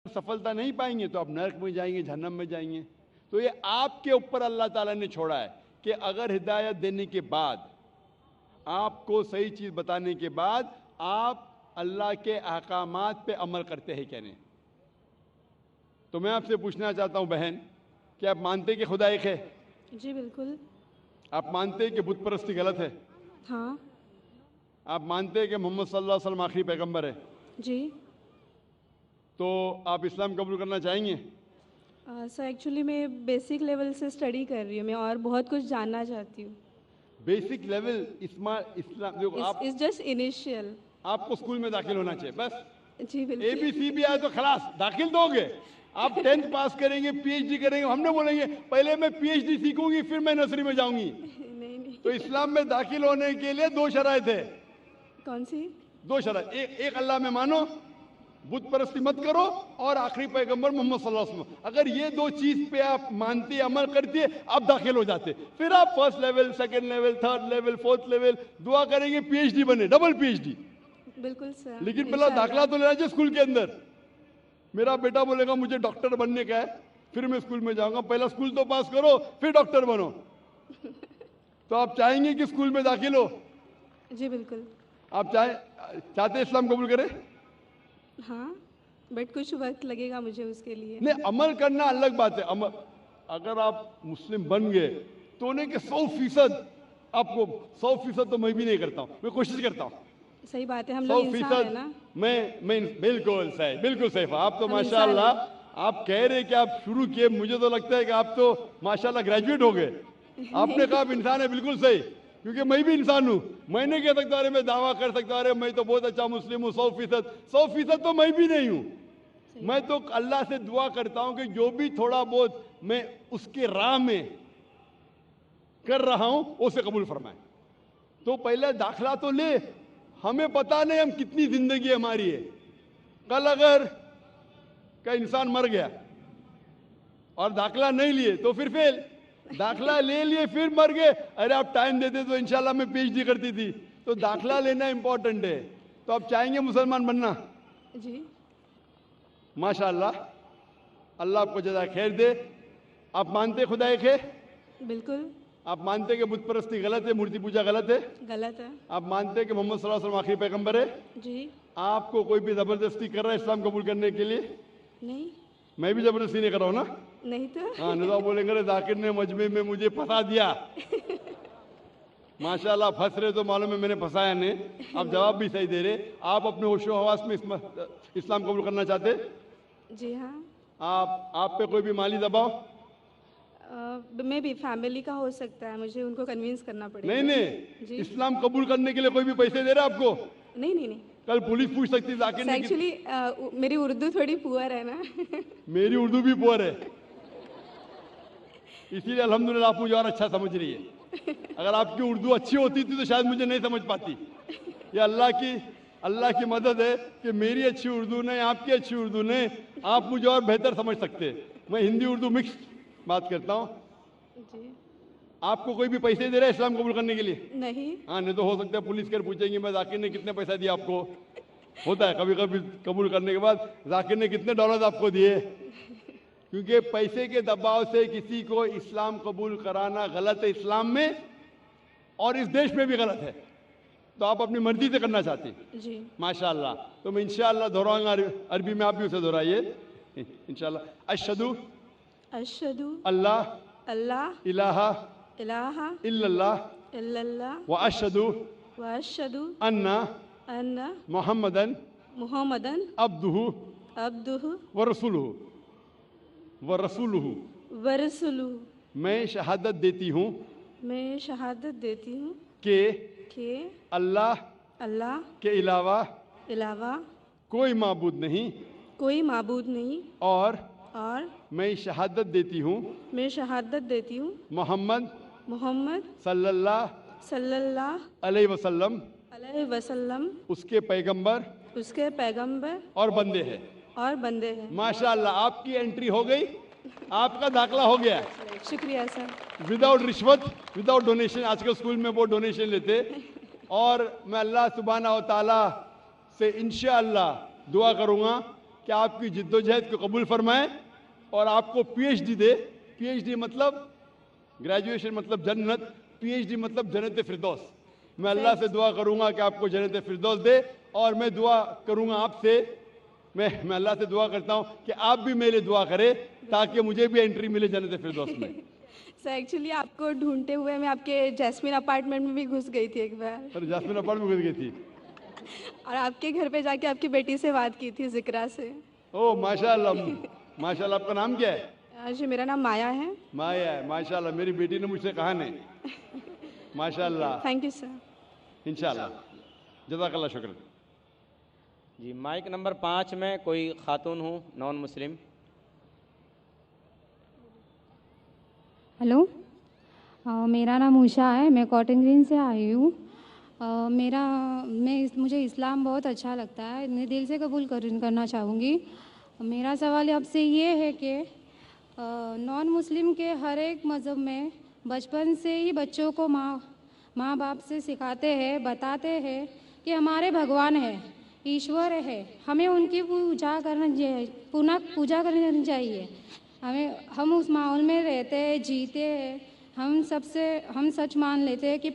सफलता नहीं पाएंगे तो आप नरक में जाएंगे, जहन्नम में जाएंगे। तो ये आपके ऊपर अल्लाह ताला ने छोड़ा है कि अगर हिदायत देने के बाद, आपको सही चीज़ बताने के बाद आप अल्लाह के अहकामात पे अमल करते हैं क्या नहीं। तो मैं आपसे पूछना चाहता हूँ बहन, कि आप मानते हैं कि खुदा एक है? जी बिल्कुल। आप मानते हैं कि बुत परस्ती गलत है? हाँ आप मानते हैं कि मोहम्मद सल्लल्लाहु अलैहि वसल्लम आखिरी पैगंबर है? जी। तो आप इस्लाम कबूल करना चाहेंगे? सर एक्चुअली मैं बेसिक लेवल से स्टडी कर रही हूँ, मैं और बहुत कुछ जानना चाहती हूँ। बेसिक लेवल इस्लाम देखो, आप इट्स जस्ट इनिशियल। आपको स्कूल में दाखिल होना चाहिए बस। जी बिल्कुल। ABC भी आए तो खलास दाखिल दोगे। आप 10th पास करेंगे, PhD करेंगे, हमने बोलेंगे पहले मैं PhD सीखूंगी फिर मैं नर्सरी में जाऊंगी। नहीं नहीं। तो इस्लाम में दाखिल होने के लिए 2 शराइत है। कौन सी? 2 शराइत, एक अल्लाह में मानो, बुत परस्ती मत करो, और आखिरी पैगंबर मोहम्मद सल्लल्लाहु अलैहि वसल्लम। अगर ये 2 चीज पे आप मानते, अमल करते, आप दाखिल हो जाते। फिर आप first level, second level, third level, fourth level दुआ करेंगे PhD बने, डबल PhD। बिल्कुल सर। लेकिन पहला दाखिला तो लेना चाहिए स्कूल के अंदर। मेरा बेटा बोलेगा मुझे डॉक्टर बनने का है, फिर मैं स्कूल में जाऊंगा। पहला स्कूल तो पास करो फिर डॉक्टर बनो। तो आप चाहेंगे कि स्कूल में दाखिल हो? जी बिल्कुल। आप चाहते इस्लाम कबूल करें? हाँ बट कुछ वक्त लगेगा मुझे उसके लिए। नहीं, अमल करना अलग बात है। अमल, अगर आप मुस्लिम बन गए तो नहीं कि 100% आपको 100% तो मैं भी नहीं करता हूँ, मैं कोशिश करता हूँ। सही बात है, हम लोग इंसान है ना। मैं बिल्कुल सही, बिल्कुल सही। आप तो हम माशाल्लाह, आप कह रहे कि आप शुरू किए, मुझे तो लगता है कि आप तो माशाल्लाह ग्रेजुएट हो गए। आपने कहा आप इंसान है, बिल्कुल सही, क्योंकि मैं भी इंसान हूँ। मैं नहीं कह सकता अरे मैं दावा कर सकता अरे मैं तो बहुत अच्छा मुस्लिम हूँ 100% तो मैं भी नहीं हूँ। मैं तो अल्लाह से दुआ करता हूँ कि जो भी थोड़ा बहुत मैं उसके राह में कर रहा हूँ उसे कबूल फरमाए। तो पहले दाखला तो ले, हमें पता नहीं हम कितनी जिंदगी हमारी है। कल अगर का इंसान मर गया और दाखला नहीं लिए तो फिर फेल, दाखला ले लिए फिर मर गए, अरे आप टाइम देते तो इंशाल्लाह मैं PhD करती थी। तो दाखला लेना इंपॉर्टेंट है। तो आप चाहेंगे मुसलमान बनना? जी माशाल्लाह, अल्लाह आपको जज़ा खैर दे। आप मानते खुदा एक है? बिल्कुल। आप मानते कि बुत परस्ती गलत है, मूर्ति पूजा गलत है? गलत है। आप मानते कि मोहम्मद सल्लल्लाहु अलैहि वसल्लम आखिरी पैगंबर है? जी। आपको कोई भी जबरदस्ती कर रहा है इस्लाम कबूल करने के लिए? नहीं। मैं भी जबरदस्ती नहीं कर रहा हूँ ना। नहीं तो। हाँ, नहीं तो आप बोलेंगे अरे जाकिर ने मजमे में मुझे फंसा दिया। माशाल्लाह फंस रहे तो मालूम है मैंने फंसाया नहीं। आप जवाब भी सही दे रहे। आप अपने होशो हवास में इस्लाम कबूल करना चाहते? जी हाँ। आप पे कोई भी माली दबाव? मे भी फैमिली का हो सकता है, मुझे उनको कन्विंस करना पड़ेगा। नहीं नहीं, इस्लाम कबूल करने के लिए कोई भी पैसे दे रहा है आपको? नहीं नहीं नहीं। कल पुलिस पूछ सकती जाकिर ने। एक्चुअली मेरी उर्दू थोड़ी पुअर है ना। मेरी उर्दू भी पुअर है, इसीलिए अल्हम्दुलिल्लाह आप मुझे और अच्छा समझ रही है। अगर आपकी उर्दू अच्छी होती थी तो शायद मुझे नहीं समझ पाती। ये अल्लाह की मदद है कि मेरी अच्छी उर्दू नहीं, आपकी अच्छी उर्दू नहीं, आप मुझे और बेहतर समझ सकते हैं। मैं हिंदी उर्दू मिक्स बात करता हूँ। जी। आपको कोई भी पैसे दे रहा है इस्लाम कबूल करने के लिए? नहीं। हाँ, नहीं तो हो सकता है पुलिस कर पूछेंगे मैं जाकिर ने कितने पैसा दिया आपको। होता है कभी कभी कबूल करने के बाद जाकिर ने कितने डॉलर आपको दिए। क्योंकि पैसे के दबाव से किसी को इस्लाम कबूल कराना गलत है इस्लाम में, और इस देश में भी गलत है। तो आप अपनी मर्जी से करना चाहते हैं। जी। माशाल्लाह। तो मैं इंशाल्लाह दोहराऊंगा, अरबी में आप भी उसे दोहराइए इंशाल्लाह। अशहदु अशहदु अल्लाह अल्लाह इलाहा इलाहा इल्लल्लाह इल्लल्लाह व अशहदु व अशहदु अन्ना अन्ना मुहम्मदन मुहम्मदन अब्दुहु अब्दुहु व रसूलुहु व रसूलुहु। मैं शहादत देती हूँ मैं शहादत देती हूँ कि अल्लाह अल्लाह के अलावा अलावा कोई माबूद नहीं, कोई माबूद नहीं, और मैं शहादत देती हूँ मोहम्मद सल्लल्लाहु अलैहि वसल्लम उसके पैगंबर और बंदे हैं। माशाल्लाह, आपकी एंट्री हो गई, आपका दाखला हो गया। शुक्रिया सर। विदाउट रिश्वत, विदाउट डोनेशन। आजकल स्कूल में वो डोनेशन लेते। और मैं अल्लाह सुब्हाना व तआला से इंशाअल्लाह दुआ करूँगा कि کہ آپ کی جدوجہد کو قبول فرمائے اور آپ کو پی ایچ ڈی دے. پی ایچ ڈی مطلب گریجویشن مطلب جنت, پی ایچ ڈی مطلب جنت فردوس. میں اللہ سے دعا کروں گا کہ آپ کو جنت فردوس دے, اور میں دعا کروں گا آپ سے, میں اللہ سے دعا کرتا ہوں کہ آپ بھی میرے لیے دعا کرے تاکہ مجھے بھی انٹری ملے جنت فردوس میں. سر ایکچولی آپ کو ڈھونڈتے ہوئے میں آپ کے جیسمین اپارٹمنٹ میں بھی گھس گئی تھی ایک بار, سر جاسمین اپارٹمنٹ میں گھس گئی تھی. اور آپ کے گھر پہ جا کے آپ کی بیٹی سے بات کی تھی, ذکرا سے. او ماشاء اللہ, ماشاء اللہ. آپ کا نام کیا ہے؟ جی میرا نام مایا ہے. مایا ہے, ماشاء اللہ. میری بیٹی نے مجھ سے کہا نہیں. ماشاء اللہ, تھینک یو سر. انشاءاللہ. جزاک اللہ, شکر. جی مائک نمبر 5 میں کوئی خاتون ہوں نان مسلم. ہلو, میرا نام اوشا ہے, میں کاٹن گرین سے آئی ہوں. مجھے اسلام بہت اچھا لگتا ہے, میں دل سے قبول کرنا چاہوں گی. میرا سوال آپ سے یہ ہے کہ نان مسلم کے ہر ایک مذہب میں بچپن سے ہی بچوں کو ماں باپ سے سکھاتے ہیں, بتاتے ہیں کہ ہمارے بھگوان ہے, ایشور ہے, ہمیں ان کی پوجا کرنی چاہیے. ہم اس ماحول میں رہتے ہیں, جیتے ہیں. ہم سچ مان لیتے ہیں کہ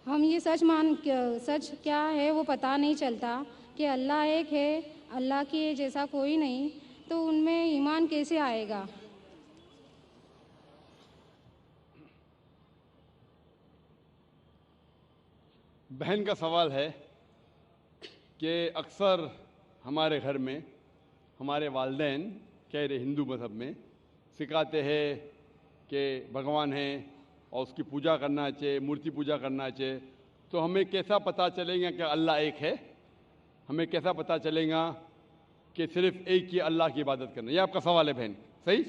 ہم یہ سچ کیا ہے وہ پتہ نہیں چلتا کہ اللہ ایک ہے, اللہ کے جیسا کوئی نہیں, تو ان میں ایمان کیسے آئے گا؟ بہن کا سوال ہے کہ اکثر ہمارے گھر میں ہمارے والدین کہہ رہے ہندو مذہب میں سکھاتے ہیں کہ بھگوان ہیں اور اس کی پوجا کرنا چاہیے, مورتی پوجا کرنا چاہیے. تو ہمیں کیسا پتہ چلے گا کہ اللہ ایک ہے؟ ہمیں کیسا پتہ چلے گا کہ صرف ایک ہی اللہ کی عبادت کرنا؟ یہ آپ کا سوال ہے بہن, صحیح؟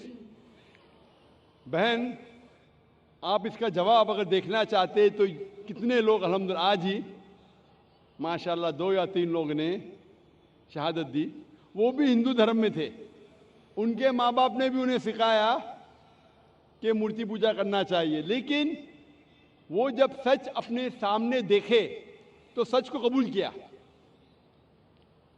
بہن, آپ اس کا جواب اگر دیکھنا چاہتے تو کتنے لوگ الحمدللہ آج ہی ماشاءاللہ 2 یا 3 لوگ نے شہادت دی, وہ بھی ہندو دھرم میں تھے. ان کے ماں باپ نے بھی انہیں سکھایا کہ مورتی پوجا کرنا چاہیے, لیکن وہ جب سچ اپنے سامنے دیکھے تو سچ کو قبول کیا.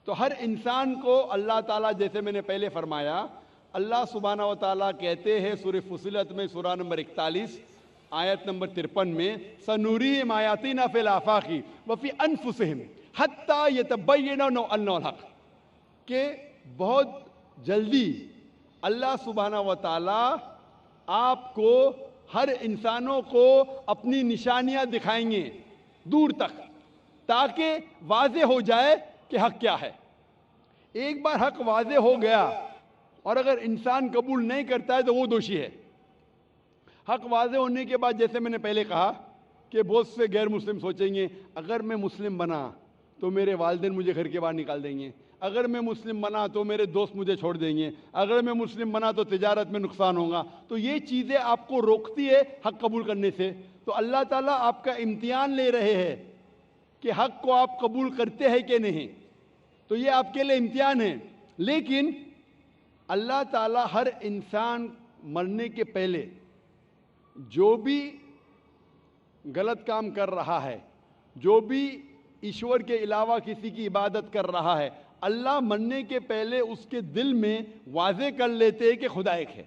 تو ہر انسان کو اللہ تعالیٰ, جیسے میں نے پہلے فرمایا, اللہ سبحانہ و تعالیٰ کہتے ہیں سورہ فصلت میں سورہ نمبر 41 آیت نمبر 53 میں, سنوریم آیاتنا فی الآفاق وفی انفسہم حتی یتبین انہ الحق, کہ بہت جلدی اللہ سبحانہ و تعالیٰ آپ کو, ہر انسانوں کو اپنی نشانیاں دکھائیں گے دور تک, تاکہ واضح ہو جائے کہ حق کیا ہے. ایک بار حق واضح ہو گیا اور اگر انسان قبول نہیں کرتا ہے تو وہ دوشی ہے. حق واضح ہونے کے بعد, جیسے میں نے پہلے کہا کہ بہت سے غیر مسلم سوچیں گے اگر میں مسلم بنا تو میرے والدین مجھے گھر کے باہر نکال دیں گے, اگر میں مسلم بنا تو میرے دوست مجھے چھوڑ دیں گے, اگر میں مسلم بنا تو تجارت میں نقصان ہوگا. تو یہ چیزیں آپ کو روکتی ہے حق قبول کرنے سے. تو اللہ تعالیٰ آپ کا امتحان لے رہے ہیں کہ حق کو آپ قبول کرتے ہیں کہ نہیں. تو یہ آپ کے لیے امتحان ہے. لیکن اللہ تعالیٰ ہر انسان مرنے کے پہلے جو بھی غلط کام کر رہا ہے, جو بھی ایشور کے علاوہ کسی کی عبادت کر رہا ہے, اللہ مرنے کے پہلے اس کے دل میں واضح کر لیتے ہیں کہ خدا ایک ہے,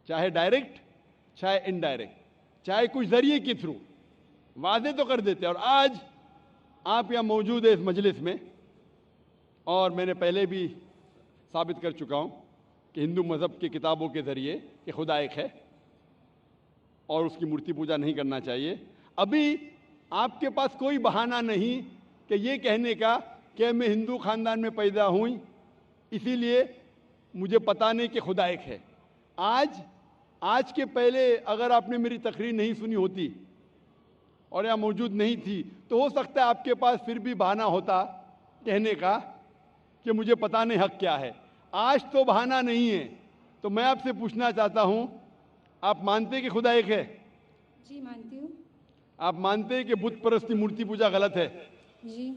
چاہے ڈائریکٹ چاہے انڈائریکٹ, چاہے کچھ ذریعے کے تھرو واضح تو کر دیتے. اور آج آپ یہاں موجود ہیں اس مجلس میں, اور میں نے پہلے بھی ثابت کر چکا ہوں کہ ہندو مذہب کی کتابوں کے ذریعے کہ خدا ایک ہے اور اس کی مورتی پوجا نہیں کرنا چاہیے. ابھی آپ کے پاس کوئی بہانہ نہیں کہ یہ کہنے کا کہ میں ہندو خاندان میں پیدا ہوں اسی لیے مجھے پتہ نہیں کہ خدا ایک ہے. آج کے پہلے اگر آپ نے میری تقریر نہیں سنی ہوتی اور یہاں موجود نہیں تھی تو ہو سکتا ہے آپ کے پاس پھر بھی بہانہ ہوتا کہنے کا کہ مجھے پتہ نہیں حق کیا ہے. آج تو بہانہ نہیں ہے. تو میں آپ سے پوچھنا چاہتا ہوں, آپ مانتے ہیں کہ خدا ایک ہے؟ جی مانتی ہوں. آپ مانتے ہیں کہ بت پرستی مورتی پوجا غلط ہے؟ جی.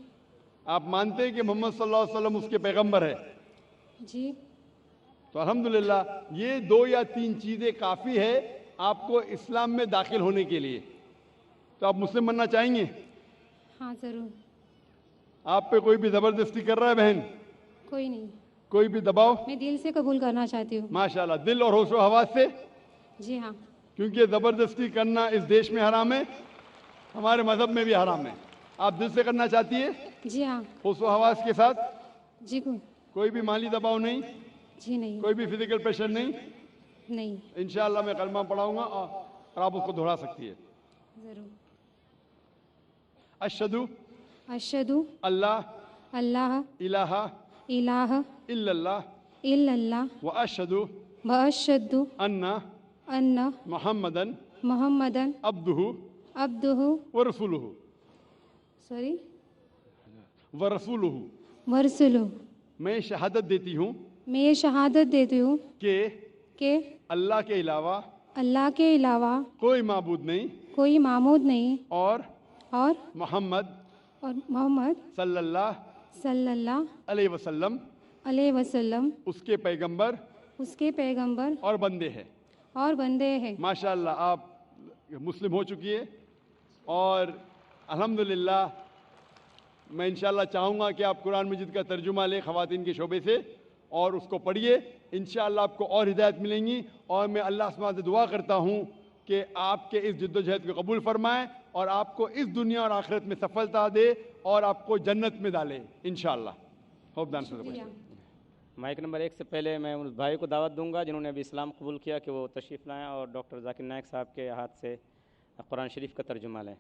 آپ مانتے ہیں کہ محمد صلی اللہ علیہ وسلم اس کے پیغمبر ہے؟ جی. تو الحمدللہ یہ 2 یا 3 چیزیں کافی ہے آپ کو اسلام میں داخل ہونے کے لیے. تو آپ مسلم بننا چاہیں گے؟ ہاں ضرور. आप पे कोई भी जबरदस्ती कर रहा है बहन? कोई नहीं, कोई भी दबाव? मैं दिल से कबूल करना चाहती हूँ। माशाल्लाह, दिल और होशो हवास से, जी हाँ। क्योंकि जबरदस्ती करना इस देश में हराम है, हमारे मजहब में भी हराम है। आप दिल से करना चाहती है, जी हाँ। होशो हवास के साथ? जी कोई भी माली दबाव नहीं, जी नहीं, कोई भी फिजिकल प्रेशर नहीं। नहीं। इंशाअल्लाह मैं कलमा पढ़ाऊंगा और आप उसको दोहरा सकती है। ज़रूर। अशहदु अशहदु अल्लाह अल्लाह इलाहा इलाहा इल्लल्लाह इल्लल्लाह व अशहदु व अशहदु अन्ना अन्ना मुहम्मदन मुहम्मदन अब्दुहु अब्दुहु व रसूलुहु सॉरी व रसूलुहु। वरसुलु। मैं शहादत देती हूँ मैं ये शहादत देती हूँ कि अल्लाह के अलावा के अलावा कोई माबूद नहीं कोई मामूद नहीं और और मोहम्मद मोहम्मद सल्लल्लाहु अलैहि वसल्लम वसल्लम उसके पैगंबर उसके पैगंबर और बंदे हैं। हैं। माशाअल्लाह, आप मुस्लिम हो चुकी है और अल्हम्दुलिल्लाह मैं इंशाअल्लाह चाहूँगा कि आप कुरान मजीद का तर्जुमा लें ख़वातीन के शोबे से और उसको पढ़िए। इंशाअल्लाह आपको और हिदायत मिलेंगी और मैं अल्लाह सुब्हानहू से दुआ करता हूँ कि आपके इस जद्दोजहद को कबूल फरमाएँ और आपको इस दुनिया और आखिरत में सफलता दे और आपको जन्नत में डाले इंशाअल्लाह। होप दान से माइक नंबर 1 से पहले मैं उस भाई को दावत दूंगा जिन्होंने अभी इस्लाम कबूल किया कि वो तशरीफ़ लाएँ और डॉक्टर जाकिर नायक साहब के हाथ से कुरान शरीफ का तर्जुमा लें।